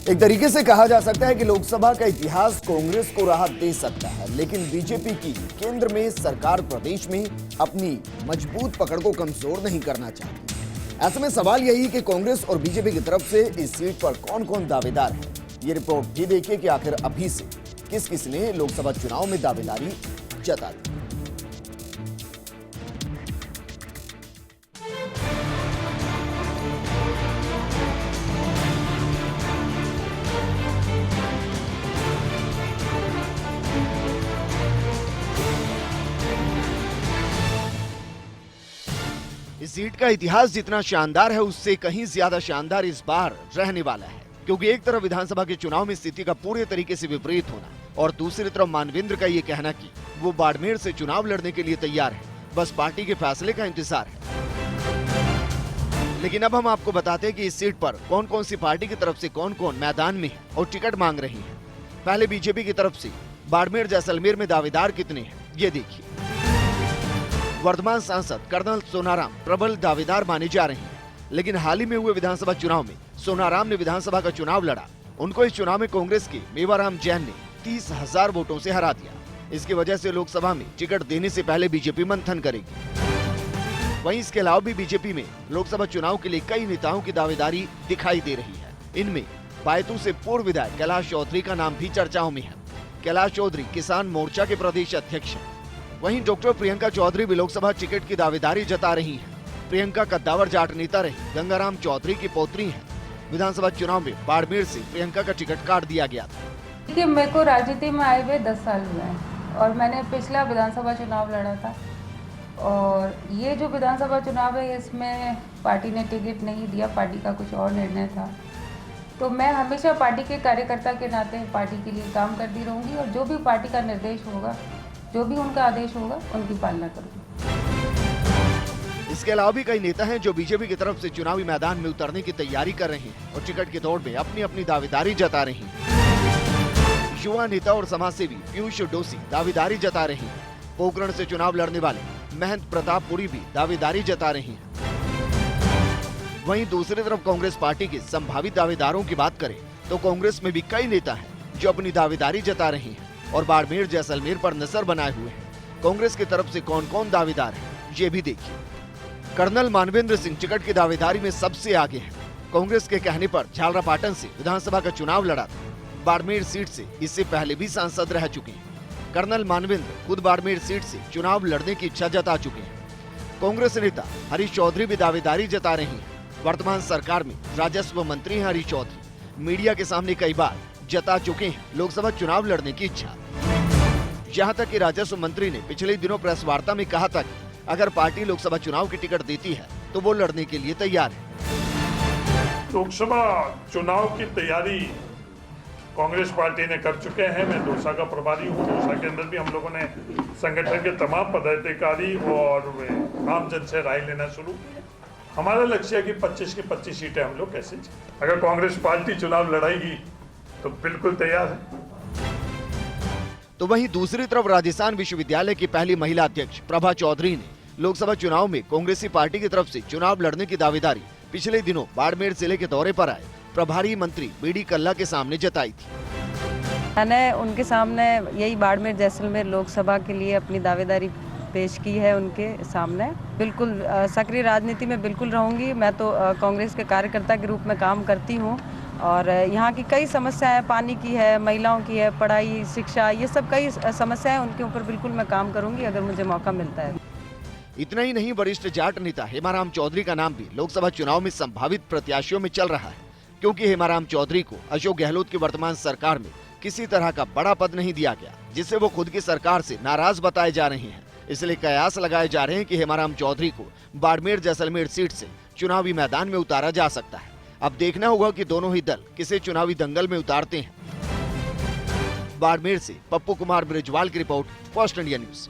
एक तरीके से कहा जा सकता है कि लोकसभा का इतिहास कांग्रेस को राहत दे सकता है, लेकिन बीजेपी की केंद्र में सरकार प्रदेश में अपनी मजबूत पकड़ को कमजोर नहीं करना चाहती। ऐसे में सवाल यही कि कांग्रेस और बीजेपी की तरफ से इस सीट पर कौन कौन दावेदार है। ये रिपोर्ट भी देखिए कि आखिर अभी से किस किस ने लोकसभा चुनाव में दावेदारी जता दी। इस सीट का इतिहास जितना शानदार है उससे कहीं ज्यादा शानदार इस बार रहने वाला है, क्योंकि एक तरफ विधानसभा के चुनाव में स्थिति का पूरे तरीके से विपरीत होना और दूसरी तरफ मानवेंद्र का ये कहना कि वो बाड़मेर से चुनाव लड़ने के लिए तैयार है, बस पार्टी के फैसले का इंतजार है। लेकिन अब हम आपको बताते हैं कि इस सीट पर कौन कौन सी पार्टी की तरफ से कौन कौन मैदान में है और टिकट मांग रही है। पहले बीजेपी की तरफ से बाड़मेर जैसलमेर में दावेदार कितने हैं ये देखिए। वर्तमान सांसद कर्नल सोनाराम प्रबल दावेदार माने जा रहे हैं, लेकिन हाल ही में हुए विधानसभा चुनाव में सोनाराम ने विधानसभा का चुनाव लड़ा। उनको इस चुनाव में कांग्रेस के मेवाराम जैन ने 30,000 वोटों से हरा दिया। इसकी वजह से लोकसभा में टिकट देने से पहले बीजेपी मंथन करेगी। वहीं इसके अलावा भी बीजेपी में लोकसभा चुनाव के लिए कई नेताओं की दावेदारी दिखाई दे रही है। इनमें पायतू से पूर्व विधायक कैलाश चौधरी का नाम भी चर्चाओं में है। कैलाश चौधरी किसान मोर्चा के प्रदेश अध्यक्ष हैं। वहीं डॉक्टर प्रियंका चौधरी भी लोकसभा टिकट की दावेदारी जता रही हैं। प्रियंका कद्दावर जाट नेता रही गंगाराम चौधरी की पोत्री हैं। विधानसभा चुनाव में बाड़मेर से प्रियंका का टिकट काट दिया गया था। देखिए, मेरे को राजनीति में आए हुए 10 साल हुए हैं और मैंने पिछला विधानसभा चुनाव लड़ा था, और ये जो विधानसभा चुनाव है इसमें पार्टी ने टिकट नहीं दिया, पार्टी का कुछ और निर्णय था। तो मैं हमेशा पार्टी के कार्यकर्ता के नाते पार्टी के लिए काम करती रहूँगी और जो भी पार्टी का निर्देश होगा, जो भी उनका आदेश होगा, उनकी पालना करूंगी। इसके अलावा भी कई नेता हैं जो बीजेपी की तरफ से चुनावी मैदान में उतरने की तैयारी कर रहे हैं और टिकट की दौड़ में अपनी अपनी दावेदारी जता रही हैं। युवा नेता और समाजसेवी पीयूष डोसी दावेदारी जता रहे हैं। पोखरण से चुनाव लड़ने वाले महंत प्रताप पुरी भी दावेदारी जता रहे हैं। वहीं दूसरी तरफ कांग्रेस पार्टी के संभावित दावेदारों की बात करें तो कांग्रेस में भी कई नेता हैं जो अपनी दावेदारी जता रहे हैं और बाड़मेर जैसलमेर पर नजर बनाए हुए हैं। कांग्रेस की तरफ से कौन कौन दावेदार है ये भी देखिए। कर्नल मानवेंद्र सिंह टिकट की दावेदारी में सबसे आगे हैं। कांग्रेस के कहने पर झालरापाटन से विधानसभा का चुनाव लड़ा था। बाड़मेर सीट से इससे पहले भी सांसद रह चुके हैं। कर्नल मानवेंद्र खुद बाड़मेर सीट से चुनाव लड़ने की इच्छा जता चुके हैं। कांग्रेस नेता हरीश चौधरी भी दावेदारी जता रहे हैं। वर्तमान सरकार में राजस्व मंत्री हैं हरीश चौधरी। मीडिया के सामने कई बार जता चुके हैं लोकसभा चुनाव लड़ने की इच्छा। यहाँ तक कि राजस्व मंत्री ने पिछले दिनों प्रेस वार्ता में कहा था कि अगर पार्टी लोकसभा चुनाव की टिकट देती है तो वो लड़ने के लिए तैयार है। लोकसभा चुनाव की तैयारी कांग्रेस पार्टी ने कर चुके हैं। मैं दौसा का प्रभारी हूँ। दौसा के अंदर भी हम लोगों ने संगठन के तमाम पदाधिकारी और आमजन से राय लेना शुरू। हमारा लक्ष्य है कि 25 की 25 सीटें हम लोग कैसे, अगर कांग्रेस पार्टी चुनाव लड़ाएगी तो बिल्कुल तैयार है। तो वहीं दूसरी तरफ राजस्थान विश्वविद्यालय की पहली महिला अध्यक्ष प्रभा चौधरी ने लोकसभा चुनाव में कांग्रेसी पार्टी की तरफ से चुनाव लड़ने की दावेदारी पिछले दिनों बाड़मेर जिले के दौरे पर आए प्रभारी मंत्री बीडी कल्ला के सामने जताई थी। मैंने उनके सामने यही बाड़मेर जैसलमेर लोकसभा के लिए अपनी दावेदारी पेश की है उनके सामने। बिल्कुल सक्रिय राजनीति में बिल्कुल रहूंगी। मैं तो कांग्रेस के कार्यकर्ता के रूप में काम करती हूँ और यहाँ की कई समस्याएं, पानी की है, महिलाओं की है, पढ़ाई, शिक्षा, ये सब कई समस्याएं, उनके ऊपर बिल्कुल मैं काम करूंगी अगर मुझे मौका मिलता है। इतना ही नहीं, वरिष्ठ जाट नेता हेमाराम चौधरी का नाम भी लोकसभा चुनाव में संभावित प्रत्याशियों में चल रहा है, क्योंकि हेमाराम चौधरी को अशोक गहलोत की वर्तमान सरकार में किसी तरह का बड़ा पद नहीं दिया गया, जिससे वो खुद की सरकार से नाराज बताए जा रहे हैं। इसलिए कयास लगाए जा रहे हैं कि हेमाराम चौधरी को बाड़मेर जैसलमेर सीट से चुनावी मैदान में उतारा जा सकता है। अब देखना होगा कि दोनों ही दल किसे चुनावी दंगल में उतारते हैं। बाड़मेर से पप्पू कुमार ब्रिजवाल की रिपोर्ट, फर्स्ट इंडिया न्यूज।